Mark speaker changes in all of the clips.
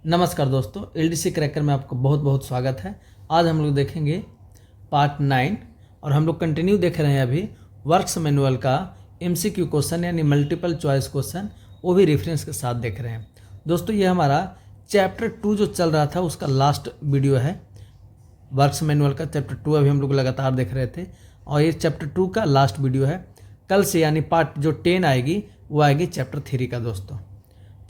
Speaker 1: नमस्कार दोस्तों, LDC cracker में आपका बहुत बहुत स्वागत है। आज हम लोग देखेंगे पार्ट 9 और हम लोग कंटिन्यू देख रहे हैं अभी वर्क्स मैनुअल का एमसीक्यू क्वेश्चन यानी मल्टीपल चॉइस क्वेश्चन, वो भी रेफरेंस के साथ देख रहे हैं। दोस्तों ये हमारा चैप्टर 2 जो चल रहा था उसका लास्ट वीडियो है। वर्क्स मैनुअल का चैप्टर 2 अभी हम लोग लगातार देख रहे थे और ये चैप्टर 2 का लास्ट वीडियो है। कल से यानी पार्ट जो 10 आएगी वो आएगी चैप्टर 3 का। दोस्तों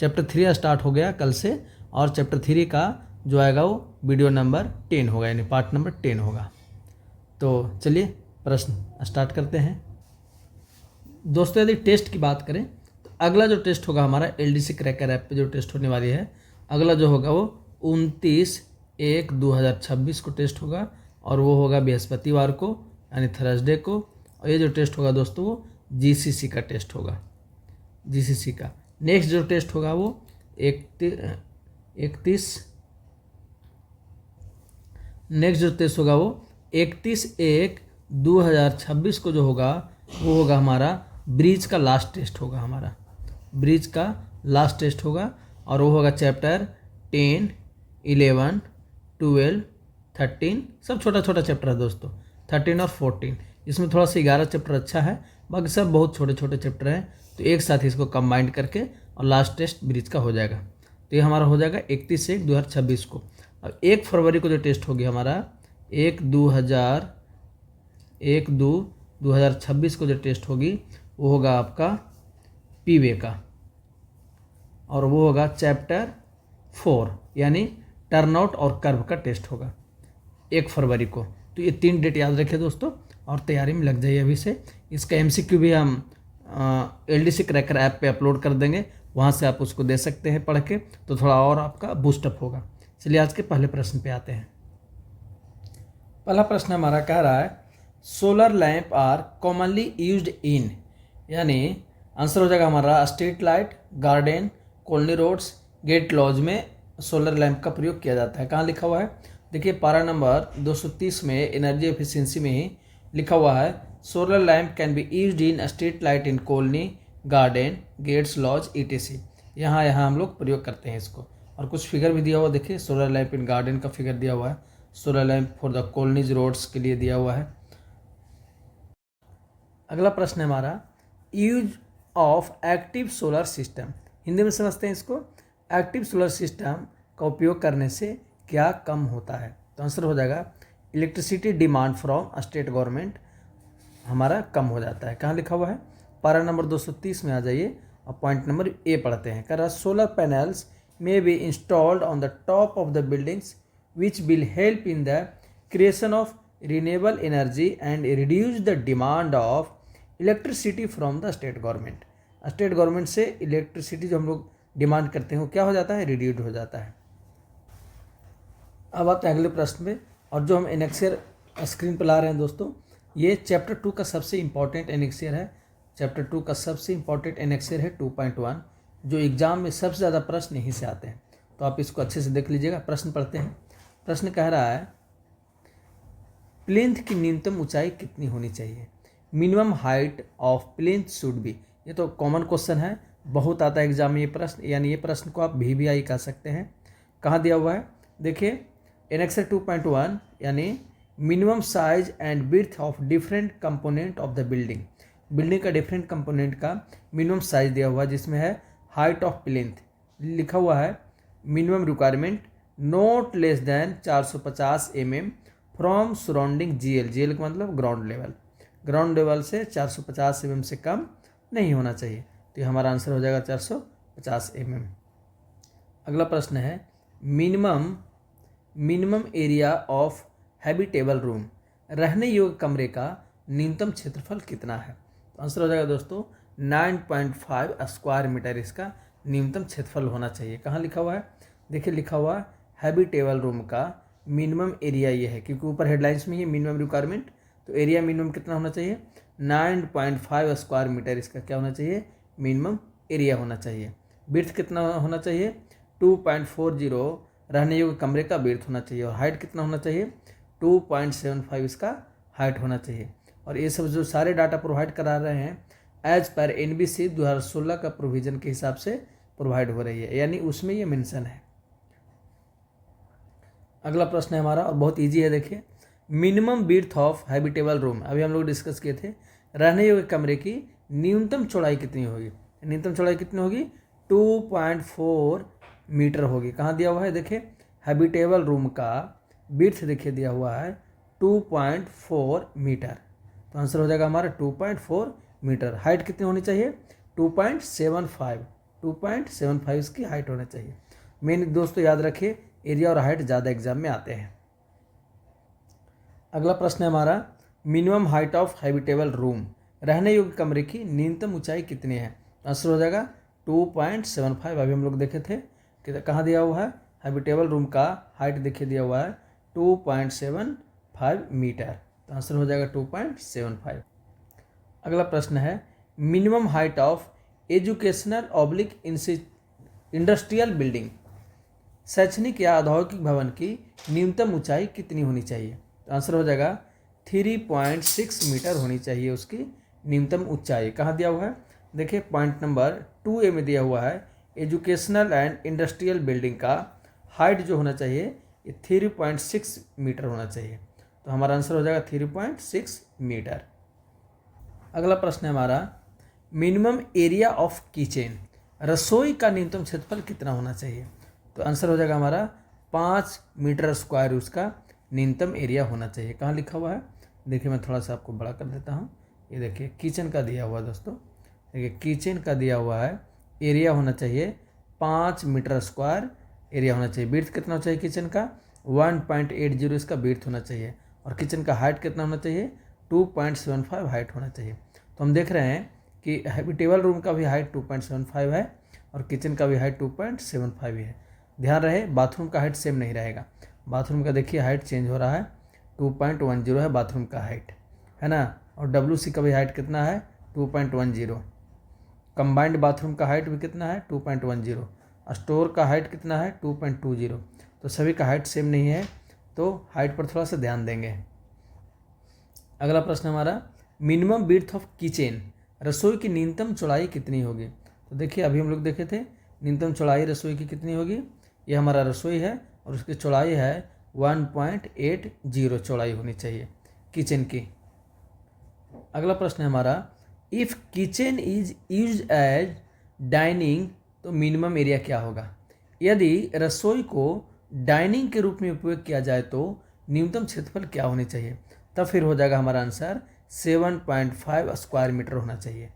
Speaker 1: चैप्टर 3 स्टार्ट हो गया कल से और चैप्टर 3 का जो आएगा वो वीडियो नंबर 10 होगा यानी पार्ट नंबर 10 होगा। तो चलिए प्रश्न स्टार्ट करते हैं। दोस्तों यदि टेस्ट की बात करें तो अगला जो टेस्ट होगा हमारा एलडीसी क्रैकर ऐप पे जो टेस्ट होने वाली है, अगला जो होगा वो 29/1/2026 को टेस्ट होगा और वो होगा बृहस्पतिवार को यानी थर्सडे को। और ये जो टेस्ट होगा दोस्तों वो जीसीसी का टेस्ट होगा, जीसीसी का। नेक्स्ट जो टेस्ट होगा वो 31 नेक्स्ट जो टेस्ट होगा वो 31/1/2026 को जो होगा वो होगा हमारा ब्रिज का लास्ट टेस्ट होगा, हमारा ब्रिज का लास्ट टेस्ट होगा और वो होगा चैप्टर 10, 11, 12, 13, सब छोटा छोटा चैप्टर है दोस्तों, 13 और 14। इसमें थोड़ा सा 11 चैप्टर अच्छा है, बाकी सब बहुत छोटे छोटे चैप्टर हैं। तो एक साथ इसको कंबाइंड करके और लास्ट टेस्ट ब्रिज का हो जाएगा। तो ये हमारा हो जाएगा 31/1/2026 को। और 1 फरवरी को जो टेस्ट होगी हमारा 1/2/2026 को जो टेस्ट होगी वो होगा आपका पीवे का और वो होगा चैप्टर 4 यानी टर्नआउट और कर्व का टेस्ट होगा 1 फरवरी को। तो ये 3 डेट याद रखिए दोस्तों और तैयारी में लग जाइए अभी से। इसका एमसीक्यू भी हम एलडीसी क्रैकर ऐप पे अपलोड कर देंगे, वहाँ से आप उसको दे सकते हैं पढ़ के, तो थोड़ा और आपका बूस्टअप होगा। चलिए आज के पहले प्रश्न पे आते हैं। पहला प्रश्न हमारा कह रहा है solar lamp are commonly used in, यानी आंसर हो जाएगा हमारा street light, garden, colony roads, gate lodge में सोलर लैंप का प्रयोग किया जाता है। कहाँ लिखा हुआ है? देखिए पारा नंबर 230 में एनर्जी एफिशिएंसी में ही लिखा हुआ है solar lamp can be used in street light in colony, garden, gates, lodge ETC। यहाँ हम लोग प्रयोग करते हैं इसको। और कुछ फिगर भी दिया हुआ, देखिए सोलर लैंप इन गार्डन का फिगर दिया हुआ है, solar lamp for the colonies roads के लिए दिया हुआ है। अगला प्रश्न है हमारा use of active solar system, Hindi में समझते हैं इसको। एक्टिव सोलर सिस्टम का उपयोग करने से क्या कम होता है? तो आंसर हो जाएगा electricity demand from state government हमारा कम हो जाता है। कहाँ लिखा हुआ है? पारा नंबर 230 में आ जाइए और पॉइंट नंबर ए पढ़ते हैं। कह रहा solar panels may be installed on the top of the buildings which will help in the creation of renewable energy and reduce the demand of electricity from the state government. State government से electricity जो हम लोग demand करते हैं वो क्या हो जाता है? रिड्यूस हो जाता है। अब आते हैं अगले प्रश्न में, और जो हम एनेक्सियर स्क्रीन पर ला रहे हैं दोस्तों, ये चैप्टर 2 का सबसे इंपॉर्टेंट एनेक्सियर है। चैप्टर 2 का सबसे इंपॉर्टेंट एनेक्सियर है 2.1, जो एग्जाम में सबसे ज़्यादा प्रश्न यहीं से आते हैं। तो आप इसको अच्छे से देख लीजिएगा। प्रश्न पढ़ते हैं। प्रश्न कह रहा है प्लिंथ की न्यूनतम ऊंचाई कितनी होनी चाहिए? Minimum height of plinth should be. ये तो कॉमन क्वेश्चन है, बहुत आता है एग्जाम में ये प्रश्न, यानी ये प्रश्न को आप VVI कह सकते हैं। कहाँ दिया हुआ है? देखिए एनेक्सर 2.1 यानी minimum size and width of different component of the building. Building का डिफरेंट कंपोनेंट का मिनिमम साइज दिया हुआ है, जिसमें है हाइट ऑफ प्लिंथ लिखा हुआ है। Minimum requirement not less then 450 mm from surrounding GL का मतलब ग्राउंड लेवल से 450 mm से कम नहीं होना चाहिए। तो ये हमारा आंसर हो जाएगा 450 mm। अगला प्रश्न है minimum area of habitable room, रहने योग्य कमरे का न्यूनतम क्षेत्रफल कितना है? तो आंसर हो जाएगा दोस्तों 9.5 स्क्वायर मीटर इसका न्यूनतम क्षेत्रफल होना चाहिए। कहाँ लिखा हुआ है? देखिए लिखा हुआ है हैबिटेबल रूम का मिनिमम एरिया ये है, क्योंकि ऊपर हेडलाइंस में ही मिनिमम रिक्वायरमेंट, तो एरिया मिनिमम कितना होना चाहिए? 9.5 स्क्वायर मीटर इसका क्या होना चाहिए? मिनिमम एरिया होना चाहिए। विड्थ कितना होना चाहिए? 2.40 रहने योग्य कमरे का विड्थ होना चाहिए। और हाइट कितना होना चाहिए? 2.75 इसका हाइट होना चाहिए। और ये सब जो सारे डाटा प्रोवाइड करा रहे हैं एज पर NBC 2016 का प्रोविज़न के हिसाब से प्रोवाइड हो रही है, यानी उसमें ये मेंशन है। अगला प्रश्न है हमारा और बहुत इजी है, देखिए। Minimum width of habitable room, अभी हम लोग डिस्कस किए थे, रहने योग्य कमरे की न्यूनतम चौड़ाई कितनी होगी। न्यूनतम चौड़ाई कितनी होगी, 2.4 मीटर होगी। कहाँ दिया हुआ है, देखिए हैबिटेबल रूम का विड्थ देखिए दिया हुआ है 2.4 मीटर, तो आंसर हो जाएगा हमारा 2.4 मीटर। हाइट कितनी होनी चाहिए, 2.75 इसकी हाइट होना चाहिए। मेन दोस्तों याद रखिए, एरिया और हाइट ज़्यादा एग्जाम में आते हैं। अगला प्रश्न है हमारा, minimum height of habitable room, रहने योग्य कमरे की न्यूनतम ऊंचाई कितनी है। आंसर हो जाएगा 2.75। अभी हम लोग देखे थे कि कहाँ दिया हुआ है, हैबिटेबल रूम का हाइट देखिए दिया हुआ है 2.75 मीटर, तो आंसर हो जाएगा 2.75। अगला प्रश्न है, minimum height of educational oblique industrial building, शैक्षणिक या औद्योगिक भवन की न्यूनतम ऊंचाई कितनी होनी चाहिए। तो आंसर हो जाएगा 3.6 मीटर होनी चाहिए उसकी न्यूनतम ऊंचाई। कहाँ दिया हुआ है, देखिए पॉइंट नंबर 2A में दिया हुआ है, एजुकेशनल एंड इंडस्ट्रियल बिल्डिंग का हाइट जो होना चाहिए ये 3.6 मीटर होना चाहिए, तो हमारा आंसर हो जाएगा 3.6 मीटर। अगला प्रश्न है हमारा, मिनिमम एरिया ऑफ किचन, रसोई का न्यूनतम क्षेत्रफल कितना होना चाहिए। तो आंसर हो जाएगा हमारा 5 मीटर स्क्वायर उसका न्यूनतम एरिया होना चाहिए। कहाँ लिखा हुआ है, देखिए मैं थोड़ा सा आपको बड़ा कर देता हूँ। ये देखिए किचन का दिया हुआ है दोस्तों, देखिए किचन का दिया हुआ है, एरिया होना चाहिए 5 मीटर स्क्वायर एरिया होना चाहिए। बिर्थ कितना होना चाहिए किचन का, 1.80 इसका बिर्थ होना चाहिए, और किचन का हाइट कितना होना चाहिए, 2.75 हाइट होना चाहिए। तो हम देख रहे हैं कि हैबिटेबल रूम का भी हाइट 2.75 है और किचन का भी हाइट 2.75 ही है। ध्यान रहे बाथरूम का हाइट सेम नहीं रहेगा, बाथरूम का देखिए हाइट चेंज हो रहा है, 2.10 है बाथरूम का हाइट, है ना। और WC का भी हाइट कितना है, 2.10। कंबाइंड बाथरूम का हाइट भी कितना है, 2.10। स्टोर का हाइट कितना है, 2.20। तो सभी का हाइट सेम नहीं है, तो हाइट पर थोड़ा सा ध्यान देंगे। अगला प्रश्न हमारा, मिनिमम विड्थ ऑफ किचन, रसोई की न्यूनतम चौड़ाई कितनी होगी। तो देखिए अभी हम लोग देखे थे न्यूनतम चौड़ाई रसोई की कितनी होगी, ये हमारा रसोई है और उसकी चौड़ाई है 1.80 चौड़ाई होनी चाहिए किचन की। अगला प्रश्न है हमारा, if kitchen is use as dining, तो मिनिमम एरिया क्या होगा। यदि रसोई को डाइनिंग के रूप में उपयोग किया जाए तो न्यूनतम क्षेत्रफल क्या होनी चाहिए। तब फिर हो जाएगा हमारा आंसर 7.5 स्क्वायर मीटर होना चाहिए,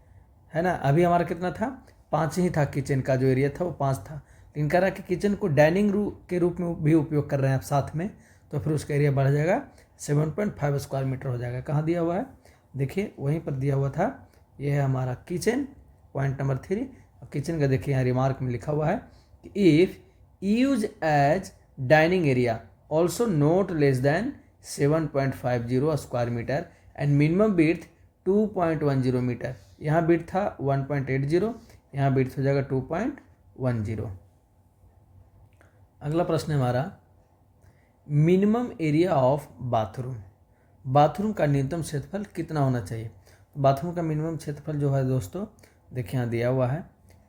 Speaker 1: है ना। अभी हमारा कितना था, 5 ही था, किचन का जो एरिया था वो 5 था। लेकिन कह रहा है कि किचन को डाइनिंग के रूप में भी उपयोग कर रहे हैं आप साथ में, तो फिर उसका एरिया बढ़ जाएगा 7.5 स्क्वायर मीटर हो जाएगा। कहाँ दिया हुआ है, देखिए वहीं पर दिया हुआ था, ये है हमारा किचन, पॉइंट नंबर 3। और किचन का देखिए यहाँ रिमार्क में लिखा हुआ है कि if use as dining area also not less than 7.50 square metre and minimum width 2.10 metre. यहाँ विड्थ था 1.80, यहाँ विड्थ हो जाएगा 2.10। अगला प्रश्न है हमारा, minimum area of bathroom, bathroom का न्यूनतम क्षेत्रफल कितना होना चाहिए। बाथरूम का मिनिमम क्षेत्रफल जो है दोस्तों, देखिए यहाँ दिया हुआ है,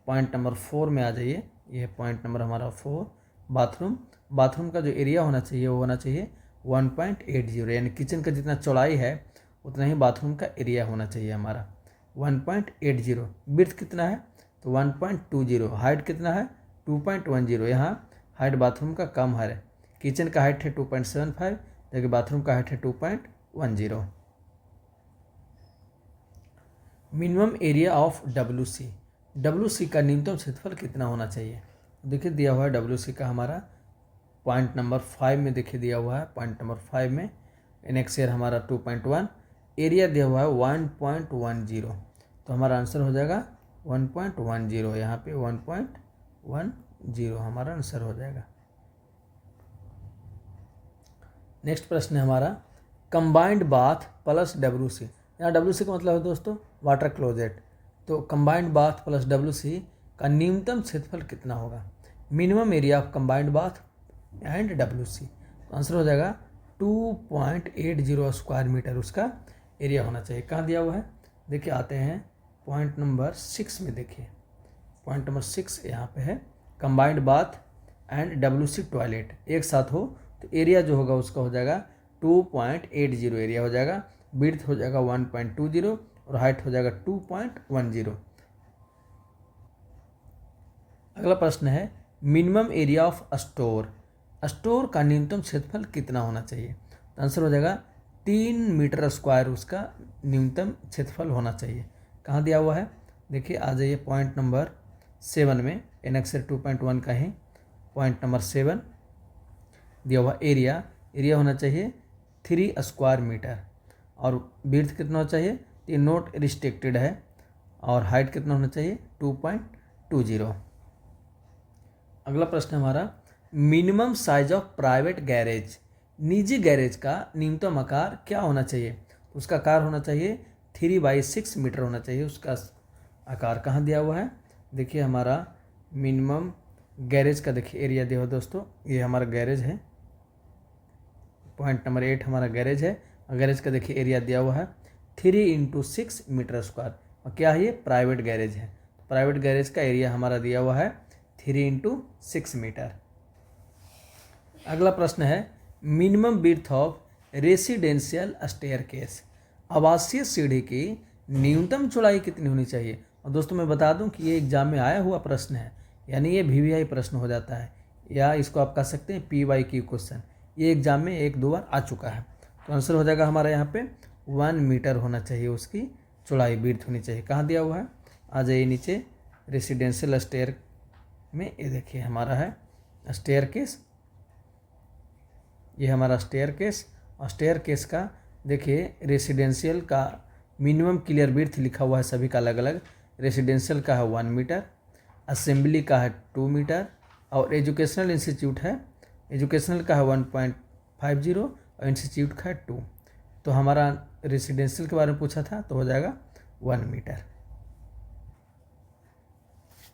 Speaker 1: पॉइंट नंबर 4 में आ जाइए, ये पॉइंट नंबर हमारा 4। बाथरूम का जो एरिया होना चाहिए वो होना चाहिए 1.80, यानी किचन का जितना चौड़ाई है उतना ही बाथरूम का एरिया होना चाहिए हमारा 1.80। बिर्थ कितना है, तो 1.20। हाइट कितना है, 2.10। यहाँ हाइट बाथरूम का कम है, किचन का हाइट है 2.75 जबकि बाथरूम का हाइट है 2.10। मिनिमम एरिया ऑफ WC का न्यूनतम क्षेत्रफल कितना होना चाहिए। देखिए दिया हुआ है WC का हमारा पॉइंट नंबर 5 में देखिए दिया हुआ है, पॉइंट नंबर 5 में नेक्स्ट ईयर हमारा 2.1, एरिया दिया हुआ है 1.10, तो हमारा आंसर हो जाएगा 1.10, यहाँ पे 1.10 हमारा आंसर हो जाएगा। नेक्स्ट प्रश्न है हमारा, कंबाइंड बाथ प्लस WC, यहाँ WC का मतलब है दोस्तों वाटर क्लोजेट, तो कंबाइंड बाथ प्लस WC का न्यूनतम क्षेत्रफल कितना होगा। Minimum area of combined bath and WC, तो आंसर हो जाएगा 2.80 स्क्वायर मीटर उसका एरिया होना चाहिए। कहाँ दिया हुआ है, देखिए आते हैं पॉइंट नंबर 6 में, देखिए पॉइंट नंबर 6 यहाँ पे है, combined bath and WC toilet एक साथ हो तो एरिया जो होगा उसका हो जाएगा 2.80 एरिया हो जाएगा, विड्थ हो जाएगा 1.20 और हाइट हो जाएगा 2.10। अगला प्रश्न है minimum area of store, store का न्यूनतम क्षेत्रफल कितना होना चाहिए? तो आंसर हो जाएगा 3 मीटर स्क्वायर उसका न्यूनतम क्षेत्रफल होना चाहिए। कहाँ दिया हुआ है? देखिए आ जाइए पॉइंट नंबर 7 में, एनेक्सर 2.1 का ही पॉइंट नंबर 7 दिया हुआ। एरिया होना चाहिए 3 स्क्वायर मीटर और विड्थ कितना होना चाहिए? ये नोट रिस्ट्रिक्टेड है। और हाइट कितना होना चाहिए? 2.20। अगला प्रश्न हमारा minimum size of private garage, निजी गैरेज का न्यूनतम आकार क्या होना चाहिए? तो उसका आकार होना चाहिए 3/6 मीटर होना चाहिए उसका आकार। कहाँ दिया हुआ है? देखिए हमारा मिनिमम गैरेज का देखिए एरिया दिया हुआ दोस्तों, ये हमारा गैरेज है, पॉइंट नंबर 8 हमारा गैरेज है। और गैरेज का देखिए एरिया दिया हुआ है 3x6 मीटर स्क्वायर। और क्या है? ये प्राइवेट गैरेज है। प्राइवेट गैरेज का एरिया हमारा दिया हुआ है 3x6 मीटर। अगला प्रश्न है minimum width of residential staircase, आवासीय सीढ़ी की न्यूनतम चौड़ाई कितनी होनी चाहिए? और दोस्तों मैं बता दूं कि ये एग्जाम में आया हुआ प्रश्न है, यानी ये VVI प्रश्न हो जाता है, या इसको आप कह सकते हैं PYQ क्वेश्चन। ये एग्जाम में 1-2 बार आ चुका है। तो आंसर हो जाएगा हमारा यहाँ पे 1 मीटर होना चाहिए उसकी चौड़ाई, विड्थ होनी चाहिए। कहाँ दिया हुआ है? आ जाइए नीचे रेसिडेंशियल स्टेयर में, ये देखिए हमारा है स्टेयर केस, ये हमारा स्टेयर केस। और स्टेयर केस का देखिए रेसिडेंशियल का मिनिमम क्लियर विड्थ लिखा हुआ है सभी का अलग अलग। रेसिडेंशियल का है 1 मीटर, असेंबली का है 2 मीटर, और एजुकेशनल इंस्टीट्यूट है, एजुकेशनल का है 1.50 और इंस्टीट्यूट का है 2। तो हमारा रेसिडेंशियल के बारे में पूछा था तो हो जाएगा 1 मीटर।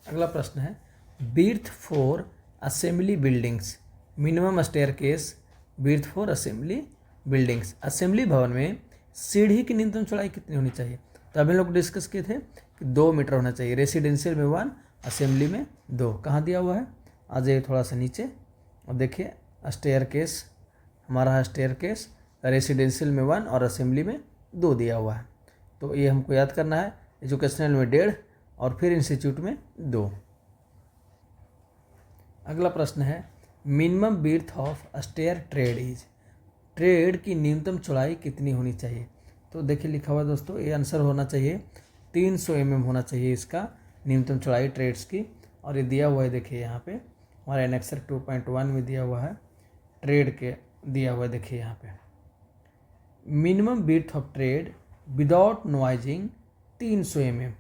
Speaker 1: अगला प्रश्न है width for assembly buildings, minimum staircase width for assembly buildings, assembly भवन में सीढ़ी की न्यूनतम चौड़ाई कितनी होनी चाहिए? तो अभी लोग डिस्कस किए थे कि 2 मीटर होना चाहिए, रेसिडेंशियल में 1, असेंबली में 2। कहाँ दिया हुआ है? आ जाइए थोड़ा सा नीचे और देखिए स्टेयर केस हमारा है, स्टेयर केस रेसिडेंशियल में 1 और असेंबली में 2 दिया हुआ है। तो ये हमको याद करना है, एजुकेशनल में 1.5 और फिर इंस्टीट्यूट में 2। अगला प्रश्न है minimum width of stair tread is, tread की न्यूनतम चौड़ाई कितनी होनी चाहिए? तो देखिए लिखा हुआ दोस्तों, ये आंसर होना चाहिए 300 mm होना चाहिए इसका न्यूनतम चौड़ाई ट्रेड्स की। और ये दिया हुआ है देखिए यहाँ पे हमारा एनेक्सर 2.1 में दिया हुआ है, ट्रेड के दिया हुआ है देखिए यहाँ पे minimum width of tread without nosing 300 mm।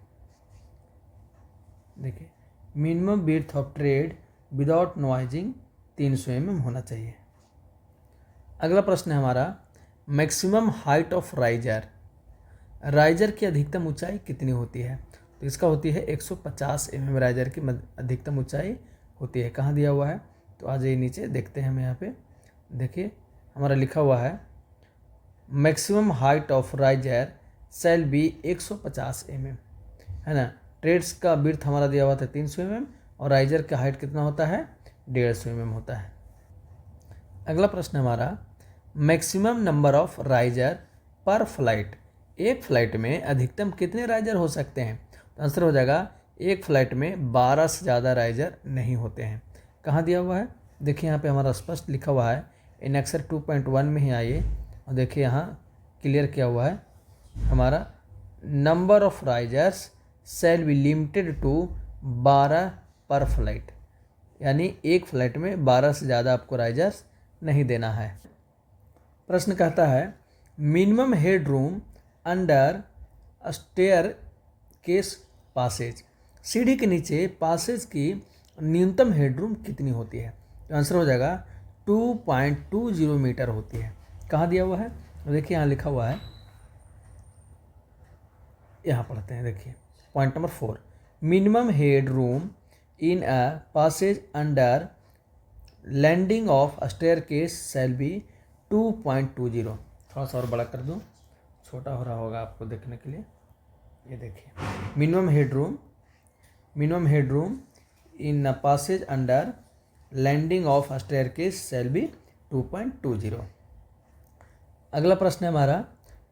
Speaker 1: देखिए minimum width of tread without nosing 300 mm होना चाहिए। अगला प्रश्न है हमारा maximum height of riser, riser की अधिकतम ऊंचाई कितनी होती है? तो इसका होती है 150 mm राइजर की अधिकतम ऊंचाई होती है। कहाँ दिया हुआ है? तो आ जाइए नीचे देखते हैं हम यहाँ पे, देखिए हमारा लिखा हुआ है maximum height of riser shall be 150 mm, है ना। ट्रेड्स का विड्थ हमारा दिया हुआ था 300 mm और राइजर का हाइट कितना होता है? 150 mm होता है। अगला प्रश्न हमारा मैक्सिमम नंबर ऑफ राइजर पर फ्लाइट, एक फ्लाइट में अधिकतम कितने राइजर हो सकते हैं? तो आंसर हो जाएगा एक फ्लाइट में 12 से ज़्यादा राइजर नहीं होते हैं। कहाँ दिया हुआ है? देखिए यहाँ पे हमारा स्पष्ट लिखा हुआ है, एनेक्सर 2.1 में ही आइए और देखिए यहाँ क्लियर किया हुआ है हमारा number of risers shall be limited to 12 per flight, यानी एक फ्लाइट में 12 से ज़्यादा आपको राइजर्स नहीं देना है। प्रश्न कहता है minimum head room under staircase passage, सीढ़ी के नीचे पासेज की न्यूनतम हेडरूम कितनी होती है? तो आंसर हो जाएगा 2.20 मीटर होती है। कहाँ दिया हुआ है? देखिए यहाँ लिखा हुआ है, यहाँ पढ़ते हैं, देखिए point number 4 minimum head room in a passage under landing of staircase shall be 2.20। थोड़ा सा और बड़ा कर दूँ, छोटा हो रहा होगा आपको देखने के लिए। ये देखिए minimum head room in a passage under landing of staircase shall be 2.20। अगला प्रश्न है हमारा,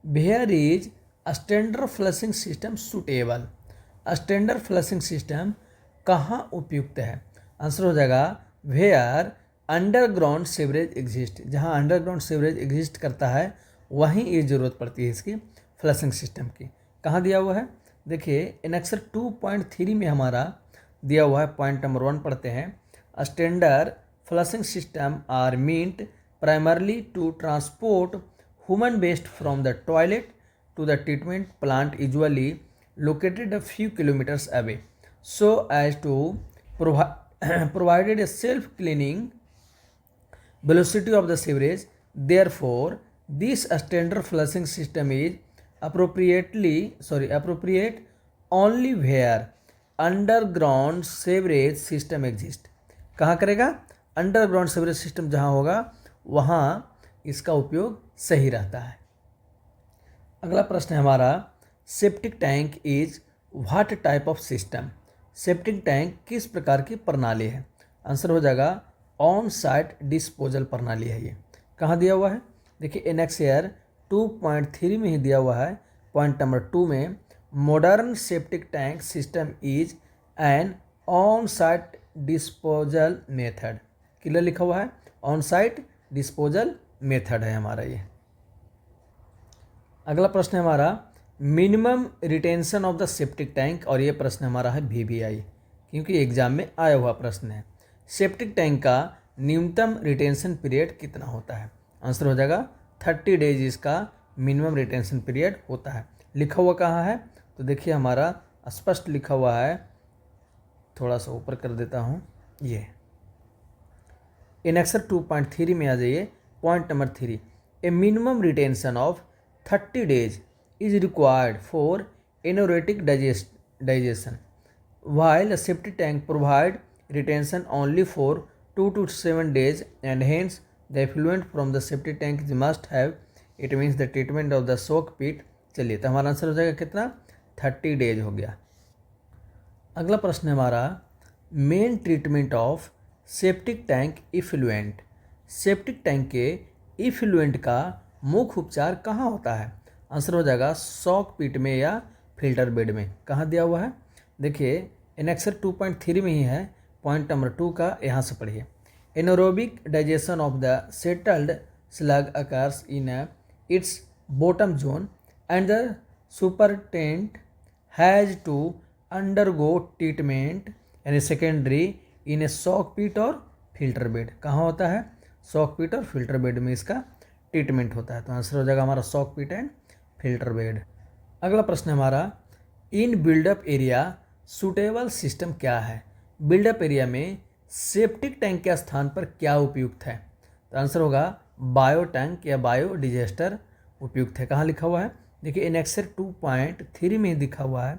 Speaker 1: where is standard flushing system suitable. Standard flushing system कहाँ उपयुक्त है? आंसर हो जाएगा वेयर अंडरग्राउंड सीवरेज एग्जिस्ट। जहाँ अंडरग्राउंड सीवरेज एग्जिस्ट करता है वहीं ये ज़रूरत पड़ती है इसकी फ्लशिंग सिस्टम की। कहाँ दिया हुआ है? देखिए एनेक्सर 2.3 में हमारा दिया हुआ है। पॉइंट नंबर 1 पढ़ते हैं। Standard flushing system are meant primarily to transport human waste from the toilet to the treatment plant, usually located a few kilometers away, so as to provided a self-cleaning velocity of the sewerage. Therefore, this standard flushing system is appropriate only where underground sewerage system exists. कहाँ करेगा? Underground sewerage system जहाँ होगा वहाँ इसका उपयोग सही रहता है। अगला प्रश्न है हमारा, septic tank is what type of system. Septic tank किस प्रकार की प्रणाली है? आंसर हो जाएगा ऑन साइट डिस्पोजल प्रणाली है। ये कहाँ दिया हुआ है? देखिए एनेक्सर 2.3 में ही दिया हुआ है। पॉइंट नंबर 2 में modern septic tank system is an on site disposal method. Clear लिखा हुआ है, ऑन साइट डिस्पोजल मेथड है हमारा ये। अगला प्रश्न है हमारा, minimum retention of the septic tank. और ये प्रश्न हमारा है VVI, क्योंकि एग्जाम में आया हुआ प्रश्न है। सेप्टिक टैंक का न्यूनतम रिटेंशन पीरियड कितना होता है? आंसर हो जाएगा 30 डेज इसका मिनिमम रिटेंशन पीरियड होता है। लिखा हुआ कहाँ है? तो देखिए हमारा स्पष्ट लिखा हुआ है, थोड़ा सा ऊपर कर देता हूँ। ये एनेक्सर 2.3 में आ जाइए। Point number 3, A minimum retention of 30 days is required for anaerobic digestion, while a septic tank provide retention only for 2 to 7 days, and hence the effluent from the septic tank must have, it means the treatment of the soak pit। चलिए तो हमारा answer हो जाएगा कितना? 30 days हो गया। अगला प्रश्न है हमारा, main treatment of septic tank effluent. Septic tank के इफ्लुएंट का मुख्य उपचार कहाँ होता है? आंसर हो जाएगा सॉक पिट में या फिल्टर बेड में। कहाँ दिया हुआ है? देखिए एनेक्सर 2.3 में ही है। पॉइंट नंबर 2 का यहाँ से पढ़िए। Anaerobic digestion of the settled sludge occurs in its bottom zone and the supernatant has to undergo treatment यानी secondary in a soak pit और फिल्टर बेड। कहाँ होता है? सॉक पिट और फिल्टर बेड में इसका ट्रीटमेंट होता है। तो आंसर हो जाएगा हमारा soak pit and filter bed. अगला प्रश्न है हमारा, in buildup area suitable system क्या है? बिल्डअप एरिया में सेप्टिक टैंक के स्थान पर क्या उपयुक्त है? तो आंसर होगा बायो टैंक या बायो डिजेस्टर उपयुक्त है। कहाँ लिखा हुआ है? देखिए एनेक्सर 2.3 में दिखा हुआ है।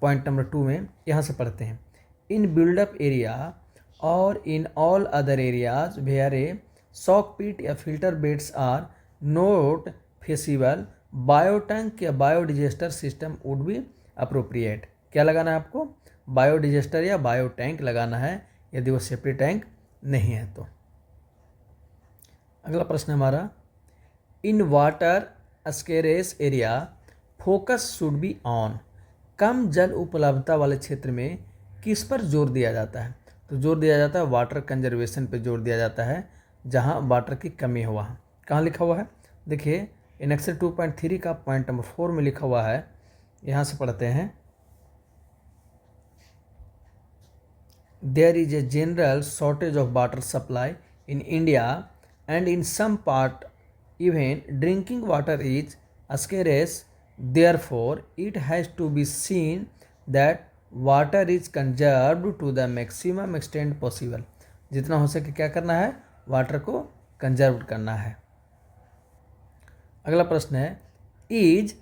Speaker 1: पॉइंट नंबर 2 में यहाँ से पढ़ते हैं। इन बिल्डअप एरिया और in all other areas where a soak pit या filter beds are not feasible, bio tank या bio digester system would be appropriate. क्या लगाना है आपको? बायो डिजेस्टर या बायो टैंक लगाना है यदि वो सेप्टिक टैंक नहीं है तो। अगला प्रश्न हमारा, in water scarce area focus should be on. कम जल उपलब्धता वाले क्षेत्र में किस पर जोर दिया जाता है? तो जोर दिया जाता है वाटर कंजर्वेशन पर जोर दिया जाता है, जहाँ वाटर की कमी हो वहाँ। कहाँ लिखा हुआ है? देखिए एनेक्सर 2.3 का पॉइंट नंबर 4 में लिखा हुआ है। यहाँ से पढ़ते हैं। There is a general shortage of water supply in India and in some part even drinking water is scarce, therefore it has to be seen that water is conserved to the maximum extent possible. जितना हो सके क्या करना है? Water को conserve करना है। अगला प्रश्न है, is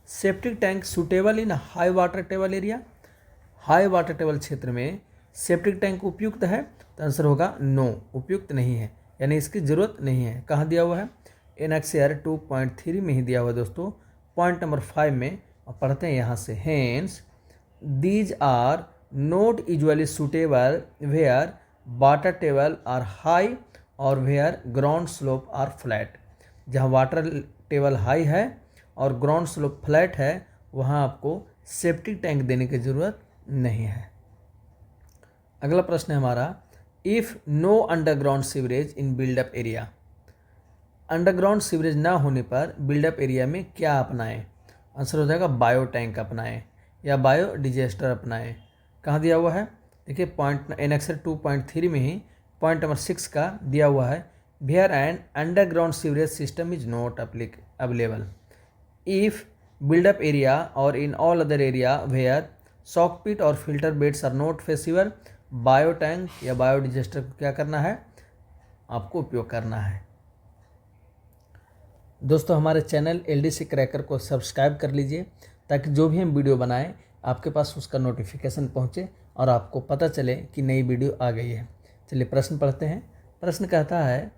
Speaker 1: septic tank suitable in high water table area. High water table क्षेत्र में सेप्टिक टैंक उपयुक्त है? तो आंसर होगा नो, उपयुक्त नहीं है, यानी इसकी ज़रूरत नहीं है। कहाँ दिया हुआ है? एनेक्सर 2.3 में ही दिया हुआ है दोस्तों। पॉइंट नंबर 5 में पढ़ते हैं यहाँ से। Hence these are not usually suitable where water table are high और where ground slope are flat. जहाँ वाटर टेबल हाई है और ग्राउंड स्लोप फ्लैट है वहाँ आपको सेप्टिक टैंक देने की ज़रूरत नहीं है। अगला प्रश्न है हमारा, if no underground sewerage in buildup area. Underground sewerage ना होने पर बिल्डअप एरिया में क्या अपनाएं? आंसर हो जाएगा बायो टैंक अपनाएं या बायो डिजेस्टर अपनाएं। कहाँ दिया हुआ है? देखिए पॉइंट एनेक्सर 2.3 में ही पॉइंट नंबर 6 का दिया हुआ है, where and underground sewerage system is not available if build-up area or in all other area where sock pit और filter beds are not feasible, bio tank या बायो डिजेस्टर को क्या करना है? आपको उपयोग करना है। दोस्तों हमारे चैनल LDC क्रैकर को सब्सक्राइब कर लीजिए ताकि जो भी हम वीडियो बनाएं आपके पास उसका नोटिफिकेशन पहुंचे और आपको पता चले कि नई वीडियो आ गई है। चलिए प्रश्न पढ़ते हैं। प्रश्न कहता है,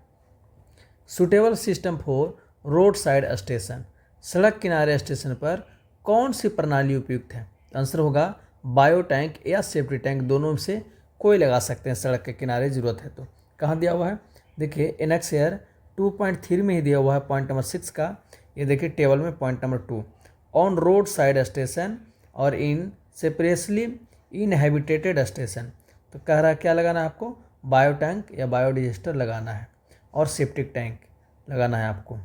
Speaker 1: suitable system for road side station. सड़क किनारे स्टेशन पर कौन सी प्रणाली उपयुक्त है? आंसर होगा बायो टैंक या सेफ्टी टैंक, दोनों में से कोई लगा सकते हैं सड़क के किनारे ज़रूरत है तो। कहाँ दिया हुआ है? देखिए एनेक्सर 2.3 में ही दिया हुआ है पॉइंट नंबर 6 का। ये देखिए टेबल में point number 2, on road side station और इन सेपरेटली इनहेबिटेटेड स्टेशन। तो कह रहा है क्या लगाना है आपको? बायो टैंक या बायो डिजेस्टर लगाना है और सेप्टिक टैंक लगाना है आपको।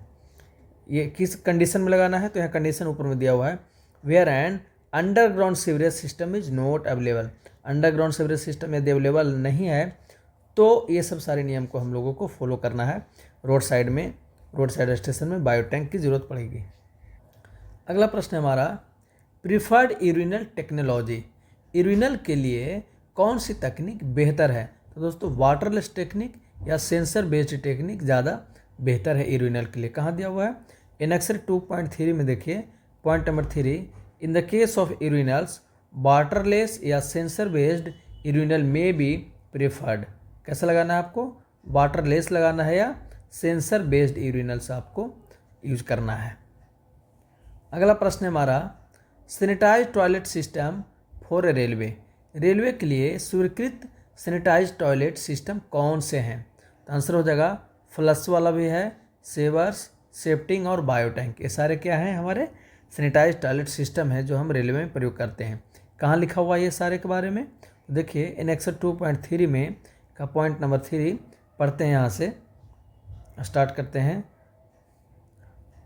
Speaker 1: ये किस कंडीशन में लगाना है? तो यहाँ कंडीशन ऊपर में दिया हुआ है, where and underground sewerage system is not available. Underground sewerage system यदि अवेलेबल नहीं है तो ये सब सारे नियम को हम लोगों को फॉलो करना है। रोड साइड स्टेशन में बायो टैंक की ज़रूरत पड़ेगी। अगला प्रश्न है हमारा, प्रीफर्ड यूरिनल टेक्नोलॉजी। यूरिनल के लिए कौन सी तकनीक बेहतर है? तो दोस्तों वाटरलेस टेक्निक या सेंसर बेस्ड टेक्निक ज़्यादा बेहतर है यूरिनल के लिए। कहाँ दिया हुआ है? एनेक्सर 2.3 में देखिए point number 3, in the case of urinals waterless या सेंसर बेस्ड यूरिनल में बी प्रेफर्ड। कैसा लगाना है आपको? वाटरलेस लगाना है या सेंसर बेस्ड यूरिनल्स आपको यूज करना है। अगला प्रश्न है हमारा, sanitise toilet system for railway. Railway के लिए स्वीकृत सैनिटाइज टॉयलेट सिस्टम कौन से हैं? तो आंसर हो जाएगा फ्लश वाला भी है, सेवर्स, सेफ्टिंग और बायो टैंक। ये सारे क्या हैं? हमारे सैनिटाइज टॉयलेट सिस्टम है जो हम रेलवे में प्रयोग करते हैं। कहाँ लिखा हुआ है ये सारे के बारे में? तो देखिए एनेक्सर 2.3 में का पॉइंट नंबर 3 पढ़ते हैं, यहाँ से स्टार्ट करते हैं।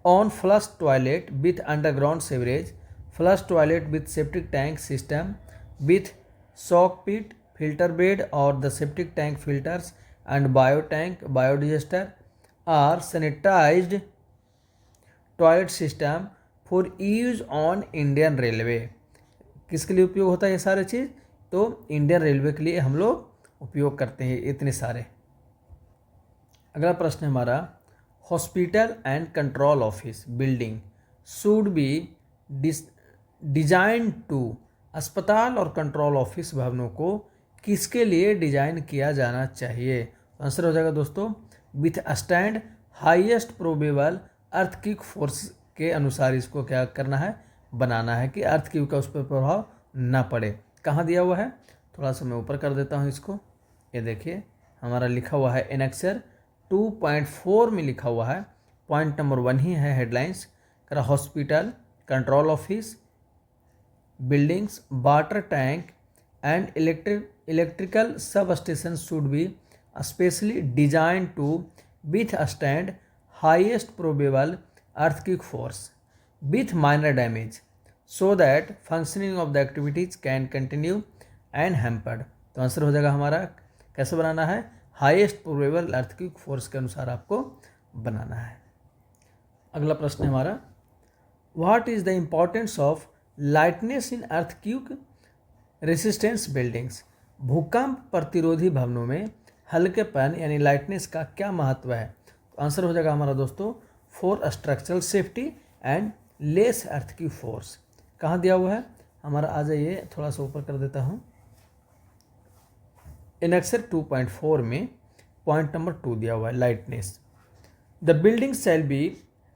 Speaker 1: On flush toilet with underground sewerage, flush toilet with septic tank system with soak pit, filter bed और the septic tank filters and bio tank, biodigester are sanitised toilet system for use on Indian railway. किसके लिए उपयोग होता है ये सारे चीज़? तो Indian railway के लिए हम लोग उपयोग करते हैं इतने सारे। अगला प्रश्न है हमारा, hospital and control office building should be design to. अस्पताल और कंट्रोल ऑफिस भवनों को किसके लिए डिजाइन किया जाना चाहिए? आंसर हो जाएगा दोस्तों with stand highest probable earthquake force के अनुसार इसको क्या करना है? बनाना है कि अर्थक्वेक का उस पर प्रभाव ना पड़े। कहाँ दिया हुआ है? थोड़ा सा मैं ऊपर कर देता हूँ इसको। ये देखिए हमारा लिखा हुआ है एनेक्सर 2.4 में लिखा हुआ है, पॉइंट नंबर 1 ही है हेडलाइंस। करा hospital, control office, buildings, water tank and electrical sub station should be specially design to withstand highest probable earthquake force with minor damage so that functioning of the activities can continue unhampered। तो answer हो जाएगा हमारा कैसे बनाना है? Highest probable earthquake force के अनुसार आपको बनाना है। अगला प्रश्न है हमारा, what is the importance of lightness in earthquake resistance buildings. भूकंप प्रतिरोधी भवनों में हल्केपन यानी लाइटनेस का क्या महत्व है? तो आंसर हो जाएगा हमारा दोस्तों for structural safety and less earthquake force. कहाँ दिया हुआ है हमारा? आ जाइए थोड़ा सा ऊपर कर देता हूँ। एनेक्सर 2.4 में पॉइंट नंबर 2 दिया हुआ है, lightness. The building shall be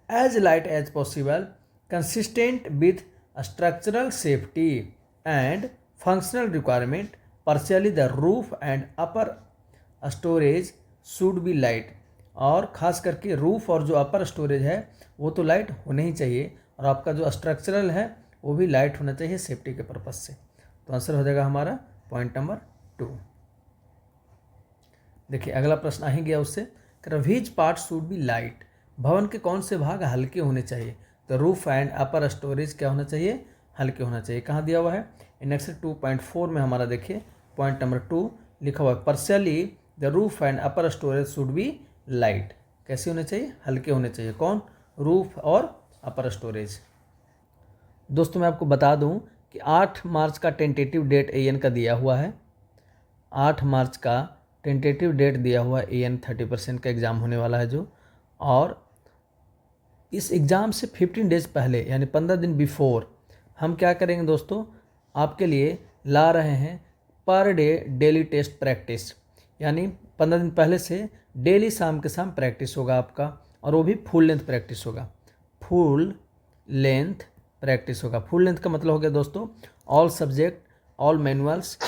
Speaker 1: as light as possible consistent with structural safety and functional requirement partially the roof and upper storeys should be light, और ख़ास करके रूफ और जो अपर स्टोरेज है वो तो लाइट होने ही चाहिए, और आपका जो स्ट्रक्चरल है वो भी लाइट होना चाहिए सेफ्टी के पर्पज़ से। तो आंसर हो जाएगा हमारा पॉइंट नंबर 2। देखिए अगला प्रश्न आ ही गया उससे, which part should be light, भवन के कौन से भाग हल्के होने चाहिए। तो रूफ एंड अपर स्टोरेज क्या होना चाहिए, हल्के होना चाहिए। कहाँ दिया हुआ है, इन एक्सरसाइज 2.4 में हमारा देखिए पॉइंट नंबर 2 लिखा हुआ है, partially the roof and upper storage should be light. कैसे होने चाहिए, हल्के होने चाहिए। कौन, रूफ और अपर स्टोरेज। दोस्तों मैं आपको बता दूं कि 8 मार्च का टेंटेटिव डेट AN का दिया हुआ है। 8 मार्च का टेंटेटिव डेट दिया हुआ है AN 30% का एग्ज़ाम होने वाला है जो, और इस एग्ज़ाम से 15 डेज पहले यानी 15 दिन बिफोर हम क्या करेंगे दोस्तों, आपके लिए ला रहे हैं per day daily test practice, यानी 15 दिन पहले से डेली शाम के शाम प्रैक्टिस होगा आपका, और वो भी फुल लेंथ प्रैक्टिस होगा। फुल लेंथ प्रैक्टिस होगा। फुल लेंथ का मतलब हो गया दोस्तों all subject, all manuals,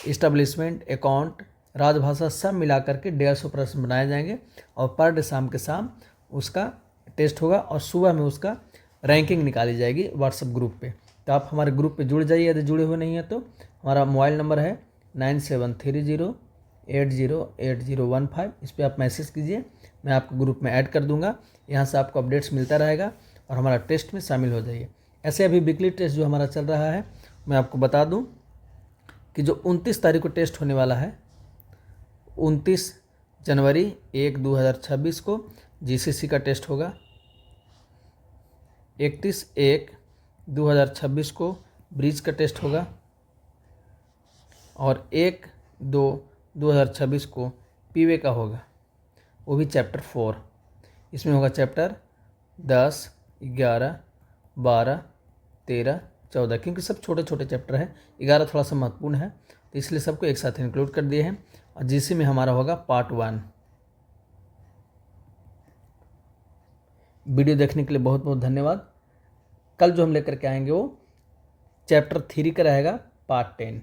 Speaker 1: establishment, account, राजभाषा सब मिला करके 150 प्रश्न बनाए जाएंगे, और पर डे शाम के शाम उसका टेस्ट होगा, और सुबह में उसका रैंकिंग निकाली जाएगी व्हाट्सएप ग्रुप पे। तो आप हमारे ग्रुप पे जुड़ जाइए, यदि जुड़े हुए नहीं हैं तो हमारा मोबाइल नंबर है 9730808015। इस पर आप मैसेज कीजिए, मैं आपको ग्रुप में ऐड कर दूंगा। यहाँ से आपको अपडेट्स मिलता रहेगा और हमारा टेस्ट में शामिल हो जाइए। ऐसे अभी वीकली टेस्ट जो हमारा चल रहा है, मैं आपको बता दूं कि जो 29 तारीख को टेस्ट होने वाला है, 29 जनवरी 1, 2026 को GCC का टेस्ट होगा। 31/1/2026 को ब्रिज का टेस्ट होगा, और 1/2/2026 को पीवे का होगा, वो भी चैप्टर 4। इसमें होगा चैप्टर 10, 11, 12, 13, 14, क्योंकि सब छोटे छोटे चैप्टर हैं। 11 थोड़ा सा महत्वपूर्ण है, तो इसलिए सबको एक साथ इंक्लूड कर दिए हैं। और GC में हमारा होगा पार्ट 1। वीडियो देखने के लिए बहुत बहुत धन्यवाद। कल जो हम लेकर के आएंगे वो चैप्टर 3 का रहेगा पार्ट 10।